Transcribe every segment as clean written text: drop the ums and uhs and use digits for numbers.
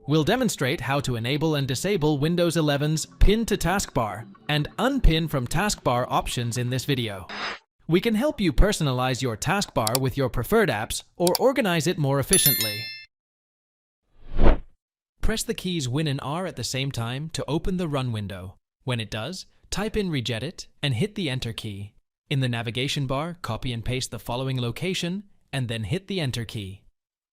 We'll demonstrate how to enable and disable Windows 11's Pin to Taskbar and Unpin from Taskbar options in this video. We can help you personalize your taskbar with your preferred apps or organize it more efficiently. Press the keys Win and R at the same time to open the Run window. When it does, type in Regedit and hit the Enter key. In the navigation bar, copy and paste the following location and then hit the Enter key.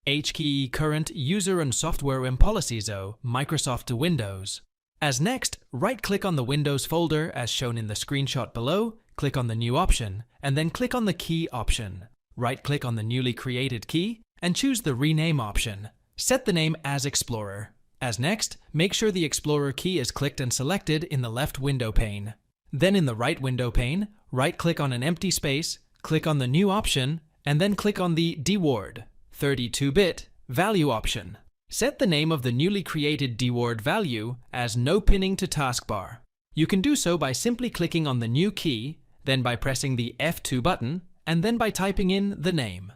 HKE Current User and Software in Policies O, Microsoft to Windows. As next, right-click on the Windows folder as shown in the screenshot below, click on the New option, and then click on the Key option. Right-click on the newly created key and choose the Rename option. Set the name as Explorer. As next, make sure the Explorer key is clicked and selected in the left window pane. Then in the right window pane, right-click on an empty space, click on the New option, and then click on the DWORD 32-bit value option. Set the name of the newly created DWORD value as No Pinning to Taskbar. You can do so by simply clicking on the new key, then by pressing the F2 button, and then by typing in the name.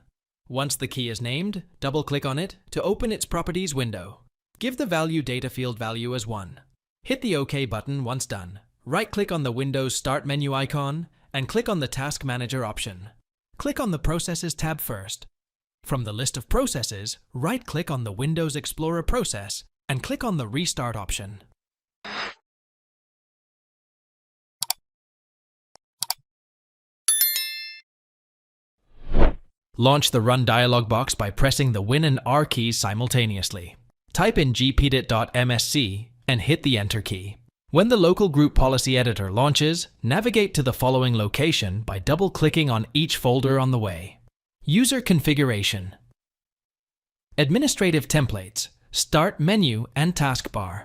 Once the key is named, double-click on it to open its Properties window. Give the value data field value as 1. Hit the OK button once done. Right-click on the Windows Start menu icon and click on the Task Manager option. Click on the Processes tab first. From the list of processes, right-click on the Windows Explorer process and click on the Restart option. Launch the Run dialog box by pressing the Win and R keys simultaneously. Type in gpdit.msc and hit the Enter key. When the local group policy editor launches, navigate to the following location by double-clicking on each folder on the way. User Configuration, Administrative Templates, Start Menu and Taskbar.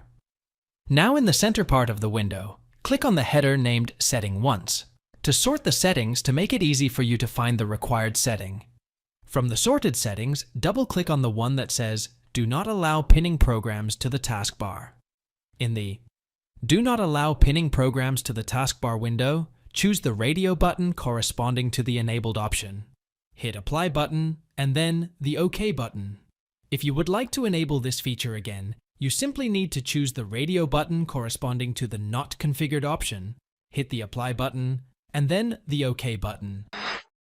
Now in the center part of the window, click on the header named Setting Once to sort the settings to make it easy for you to find the required setting. From the sorted settings, double-click on the one that says Do not allow pinning programs to the taskbar. In the Do not allow pinning programs to the taskbar window, choose the radio button corresponding to the enabled option. Hit Apply button and then the OK button. If you would like to enable this feature again, you simply need to choose the radio button corresponding to the Not Configured option, hit the Apply button, and then the OK button.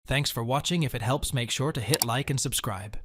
Thanks for watching. If it helps, make sure to hit like and subscribe.